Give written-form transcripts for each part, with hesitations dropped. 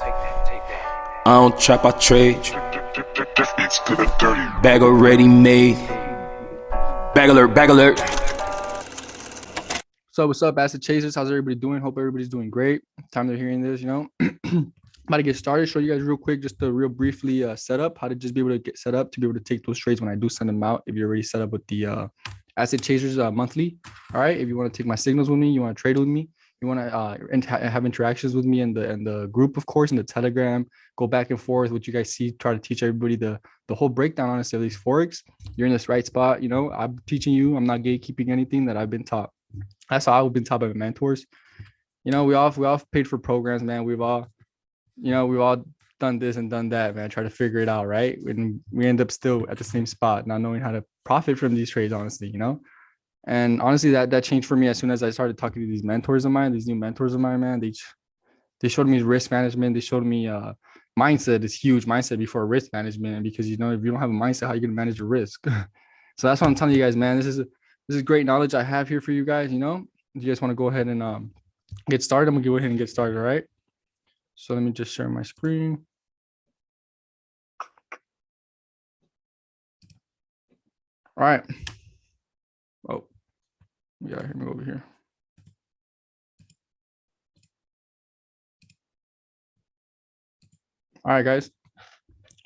I don't trap, I trade. Bag already made. Bag alert, bag alert. So what's up, asset chasers? How's everybody doing? Hope everybody's doing great. Time they're hearing this, about to get started. Show you guys real quick, just to real briefly set up how to just be able to get set up to be able to take those trades when I do send them out. If you're already set up with the asset chasers monthly, all right. If you want to take my signals with me, you want to trade with me, you want to have interactions with me in the group, of course, in the Telegram, go back and forth. What you guys see, try to teach everybody the whole breakdown, honestly, of these forex. You're in this right spot. I'm teaching you. I'm not gatekeeping anything that I've been taught. That's how I've been taught by my mentors. We all paid for programs, man. We've all done this and done that, man. Try to figure it out, right? And we end up still at the same spot, not knowing how to profit from these trades, honestly, And honestly, that changed for me as soon as I started talking to these mentors of mine, these new mentors of mine, man. They showed me risk management. They showed me mindset is huge. Mindset before risk management, because if you don't have a mindset, how are you gonna manage your risk? So that's what I'm telling you guys, man. This is great knowledge I have here for you guys. If you guys want to go ahead and get started, I'm gonna go ahead and get started. All right. So let me just share my screen. All right. Oh, yeah, hear me over here. All right, guys.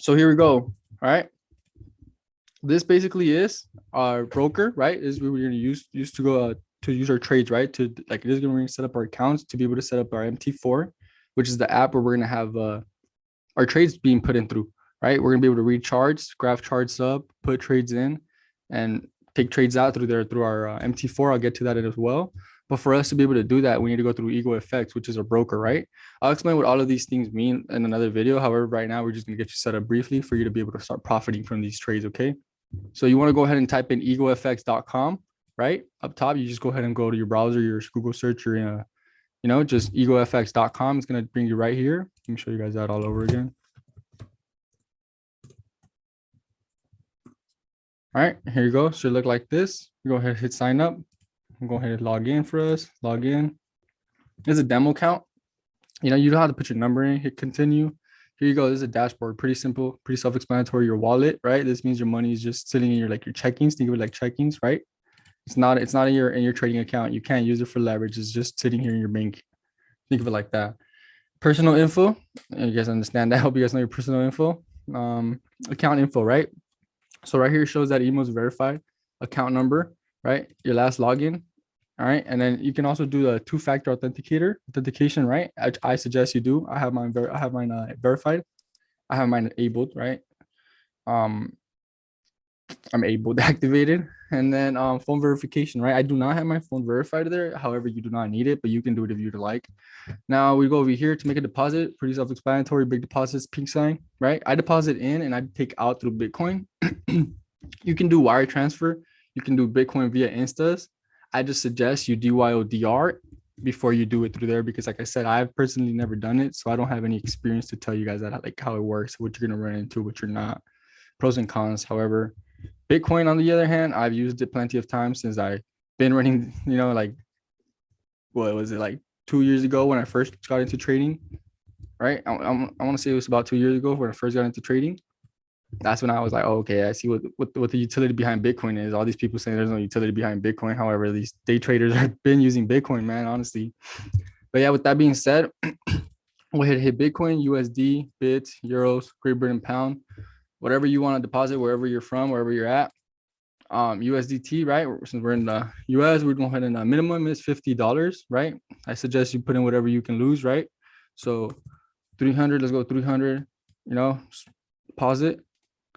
So here we go. All right. This basically is our broker, right? Is we were going to use to go to use our trades, right? To like it is going to set up our accounts to be able to set up our mt4, which is the app where we're going to have our trades being put in through, right? We're going to be able to read charts, graph charts up, put trades in, and take trades out through our mt4. I'll get to that as well. But for us to be able to do that, we need to go through EgoFX, which is our broker, right? I'll explain what all of these things mean in another video. However, right now we're just going to get you set up briefly for you to be able to start profiting from these trades, okay? So you want to go ahead and type in egofx.com, right? Up top, you just go ahead and go to your browser, your Google search, your, just egofx.com. It's going to bring you right here. Let me show you guys that all over again. All right, here you go. Should look like this. Go ahead and hit sign up. Go ahead and log in for us. Log in. There's a demo account. You don't have to put your number in. Hit continue. Here you go. This is a dashboard. Pretty simple, pretty self-explanatory. Your wallet, right? This means your money is just sitting in your checkings. Think of it like checkings, right? It's not in your trading account. You can't use it for leverage. It's just sitting here in your bank. Think of it like that. Personal info. You guys understand that? I hope you guys know your personal info. Account info, right? So right here shows that email is verified. Account number, right? Your last login. All right. And then you can also do a two-factor authentication, right? I suggest you do. I have mine verified. I have mine enabled, right? I'm able to activate it. And then phone verification, right? I do not have my phone verified there. However, you do not need it, but you can do it if you'd like. Now we go over here to make a deposit. Pretty self-explanatory. Big deposits, pink sign, right? I deposit in and I take out through Bitcoin. You can do wire transfer. You can do Bitcoin via Instas. I just suggest you DYODR before you do it through there, because like I said, I've personally never done it. So I don't have any experience to tell you guys that how it works, what you're going to run into, what you're not, pros and cons. However, Bitcoin, on the other hand, I've used it plenty of times since I've been running, what was it, like 2 years ago when I first got into trading, right? I want to say it was about 2 years ago when I first got into trading. That's when I was like, oh, okay, I see what the utility behind Bitcoin is. All these people saying there's no utility behind Bitcoin. However, these day traders have been using Bitcoin, man, honestly. But yeah, with that being said, go ahead and hit Bitcoin, USD, bits, euros, Great Britain pound, whatever you want to deposit, wherever you're from, wherever you're at. USDT, right? Since we're in the US, we're going ahead and minimum is $50, right? I suggest you put in whatever you can lose, right? So 300, let's go 300, deposit.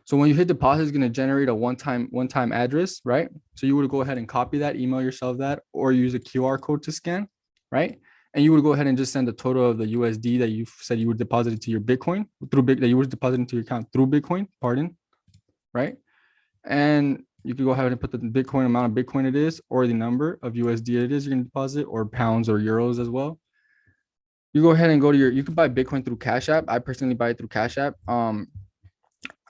So when you hit deposit, it's going to generate a one-time address, right? So you would go ahead and copy that, email yourself that, or use a QR code to scan, right? And you would go ahead and just send the total of the USD that you said you would deposit it to your Bitcoin that you would deposit into your account through Bitcoin, right? And you could go ahead and put the Bitcoin amount of Bitcoin it is, or the number of USD it is you're going to deposit, or pounds or euros as well. You go ahead and you can buy Bitcoin through Cash App. I personally buy it through Cash App.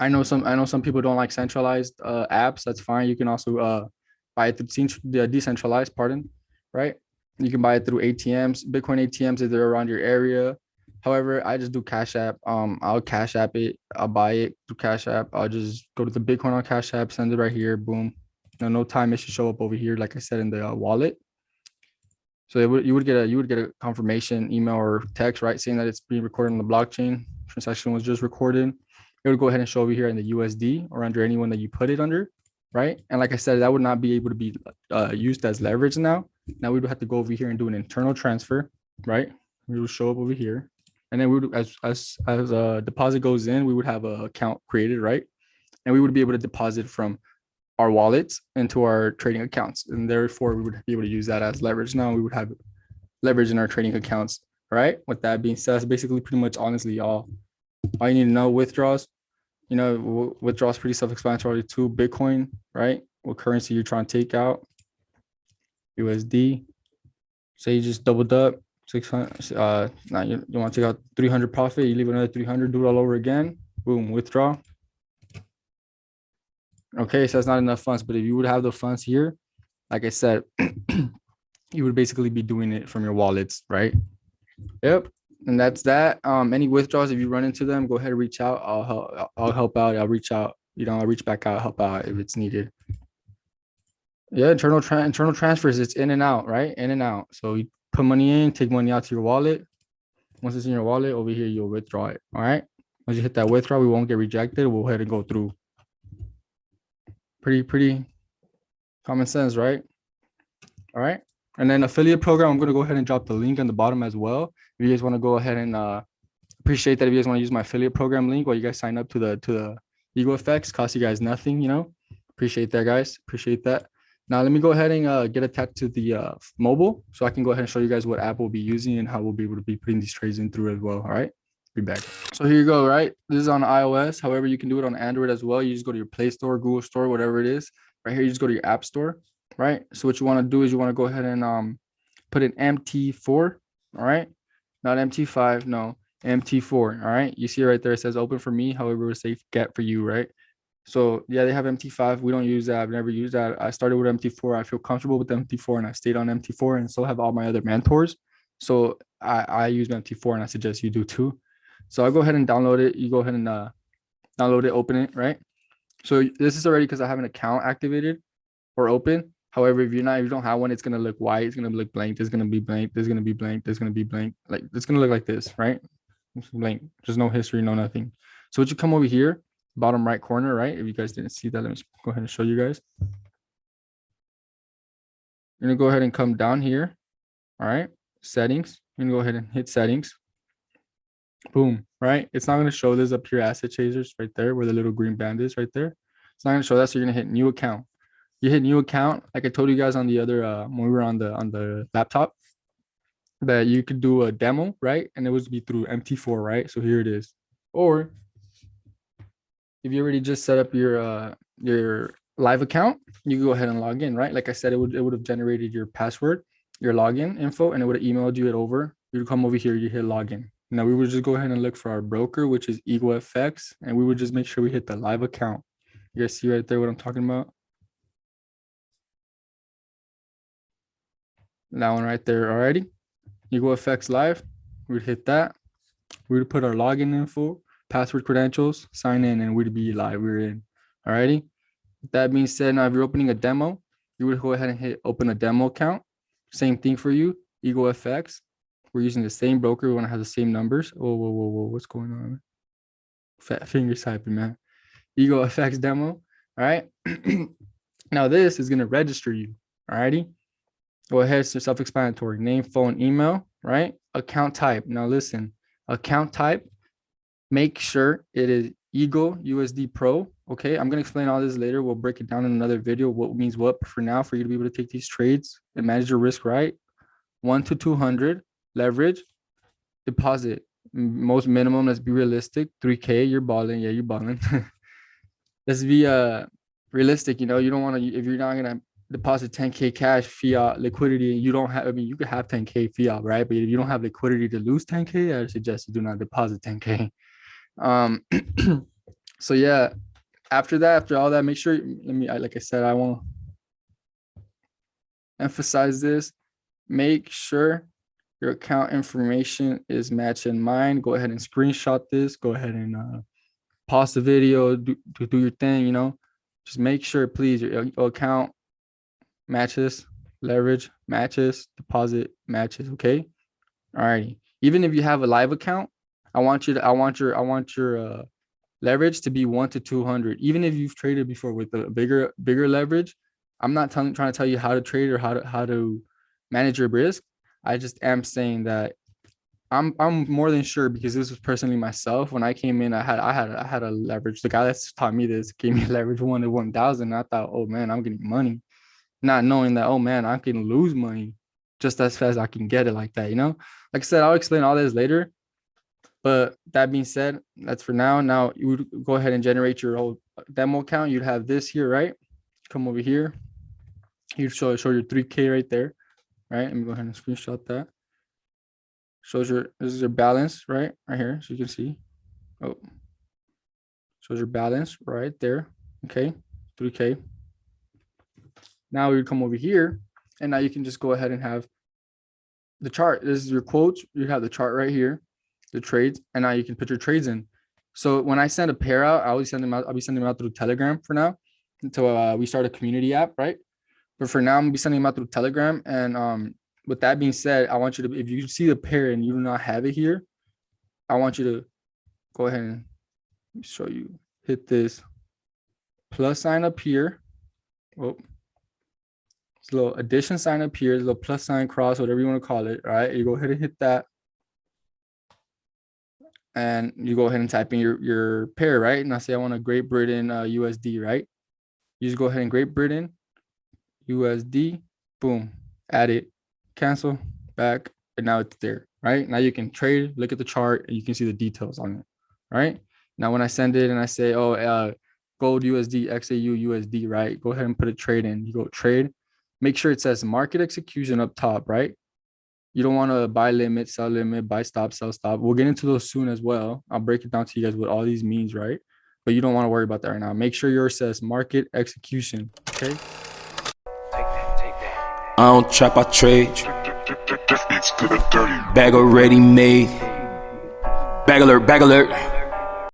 I know some people don't like centralized apps. That's fine. You can also buy it through decentralized, right? You can buy it through ATMs, Bitcoin ATMs if they're around your area. However, I just do Cash App. I'll Cash App it. I'll buy it through Cash App. I'll just go to the Bitcoin on Cash App, send it right here. Boom. No time it should show up over here, like I said in the wallet. So you would get a confirmation email or text, right, saying that it's being recorded on the blockchain. Transaction was just recorded. It would go ahead and show over here in the USD or under anyone that you put it under, right? And like I said, that would not be able to be used as leverage now. Now we would have to go over here and do an internal transfer, right? We would show up over here. And then we would, as a deposit goes in, we would have an account created, right? And we would be able to deposit from our wallets into our trading accounts. And therefore, we would be able to use that as leverage. Now we would have leverage in our trading accounts, right? With that being said, that's basically pretty much honestly all you need to know. Withdrawals, withdrawals pretty self-explanatory too. Bitcoin, right? What currency you're trying to take out. USD. Say you just doubled up. 600. Now you want to take out 300 profit. You leave another 300. Do it all over again. Boom. Withdraw. Okay, so that's not enough funds. But if you would have the funds here, like I said, you would basically be doing it from your wallets, right? Yep. And that's that. Any withdrawals, if you run into them, go ahead and reach out. I'll help out. I'll reach out. I'll reach back out, help out if it's needed. Yeah, internal transfers, it's in and out, right? In and out. So you put money in, take money out to your wallet. Once it's in your wallet, over here, you'll withdraw it. All right. Once you hit that withdraw, we won't get rejected. We'll go ahead and go through. Pretty common sense, right? All right. And then affiliate program, I'm going to go ahead and drop the link on the bottom as well. If you guys want to go ahead and appreciate that. If you guys want to use my affiliate program link while you guys sign up to the Ego Effects, cost you guys nothing, appreciate that, guys. Appreciate that. Now let me go ahead and get attached to the mobile so I can go ahead and show you guys what app we'll be using and how we'll be able to be putting these trades in through as well. All right, be back. So here you go, right? This is on iOS. However, you can do it on Android as well. You just go to your Play Store, Google Store, whatever it is. Right here, you just go to your App Store, right? So what you want to do is you want to go ahead and put in mt4, all right? Not mt5, no, mt4, all right? You see right there, it says open for me. However, it's safe get for you, right? So yeah, they have mt5. We don't use that. I've never used that. I started with mt4. I feel comfortable with mt4 and I stayed on mt4 and so have all my other mentors. So I use mt4 and I suggest you do too. So I'll go ahead and download it. You go ahead and download it, open it, right? So this is already because I have an account activated or open. However, if you don't have one, it's gonna look white. It's gonna look blank. There's gonna be blank. There's gonna be blank. There's gonna be blank. Like it's gonna look like this, right? It's blank. There's no history, no nothing. So what you come over here, bottom right corner, right? If you guys didn't see that, let me go ahead and show you guys. You're gonna go ahead and come down here. All right, settings. You're gonna go ahead and hit settings. Boom, right? It's not gonna show this up here, asset chasers right there where the little green band is right there. It's not gonna show that. So you're gonna hit new account. You hit new account, like I told you guys on the other when we were on the laptop, that you could do a demo, right? And it would be through mt4, right? So here it is. Or if you already just set up your live account, you can go ahead and log in, right? Like I said, it would have generated your password, your login info, and it would have emailed you it over. You'd come over here, you hit login. Now we would just go ahead and look for our broker, which is EgoFX, and we would just make sure we hit the live account. You guys see right there what I'm talking about? That one right there already. EgoFX live. We'd hit that. We'd put our login info, password credentials, sign in, and we'd be live. We're in. Alrighty. With that being said, now if you're opening a demo, you would go ahead and hit open a demo account. Same thing for you, EgoFX. We're using the same broker. We want to have the same numbers. Whoa, what's going on? Fat fingers typing, man. EgoFX demo. All right. Now this is going to register you. Alrighty. Go ahead, it's self-explanatory. Name, phone, email, right? Account type. Now listen, account type, make sure it is Ego USD Pro. Okay, I'm gonna explain all this later. We'll break it down in another video. What means what? But for now, for you to be able to take these trades and manage your risk right, 1 to 200 leverage, deposit. Most minimum. Let's be realistic. 3K. You're balling. Yeah, you're balling. Let's be realistic. You don't want to. If you're not gonna deposit 10K cash fiat liquidity, you don't have, you could have 10K fiat, right? But if you don't have liquidity to lose 10K, I suggest you do not deposit 10K. So yeah, after all that, make sure, like I said, I want to emphasize this. Make sure Your account information is matching mine. Go ahead and screenshot this. Go ahead and pause the video, do your thing, you know. Just make sure, please, your account matches, leverage matches, deposit matches, okay? All righty. Even if you have a live account, I want your leverage to be 1 to 200. Even if you've traded before with a bigger leverage, I'm not trying to tell you how to trade or how to manage your risk. I just am saying that I'm more than sure, because this was personally myself. When I came in, I had a leverage. The guy that's taught me this gave me leverage 1 to 1,000. I thought, oh man, I'm getting money, not knowing that, oh man, I can lose money just as fast as I can get it like that, you know. Like I said, I'll explain all this later. But that being said, that's for now. Now you would go ahead and generate your whole demo account. You'd have this here, right? Come over here. You'd show your 3K right there, right? Let me go ahead and screenshot that. Shows this is your balance, right here, so you can see. Oh, shows your balance right there. Okay, 3K. Now we would come over here, and now you can just go ahead and have the chart. This is your quotes. You have the chart right here, the trades, and now you can put your trades in. So when I send a pair out, I always send them out. I'll be sending them out through Telegram for now until we start a community app, right? But for now, I'm gonna be sending them out through Telegram. And with that being said, I want you to, if you see the pair and you do not have it here, I want you to go ahead and show you. Hit this plus sign up here. Oh, it's a little addition sign up here, a little plus sign cross, whatever you want to call it. All right, you go ahead and hit that. And you go ahead and type in your pair, right? And I say I want a Great Britain USD, right? You just go ahead and Great Britain USD, boom, add it, cancel, back, and now it's there, right? Now you can trade, look at the chart, and you can see the details on it, right? Now when I send it and I say, oh, gold USD, XAU USD, right? Go ahead and put a trade in. You go trade, make sure it says market execution up top, right? You don't want to buy limit, sell limit, buy stop, sell stop. We'll get into those soon as well. I'll break it down to you guys what all these means, right? But you don't want to worry about that right now. Make sure yours says market execution, okay? I don't trap, I trade. Bag already made. Bag alert, bag alert.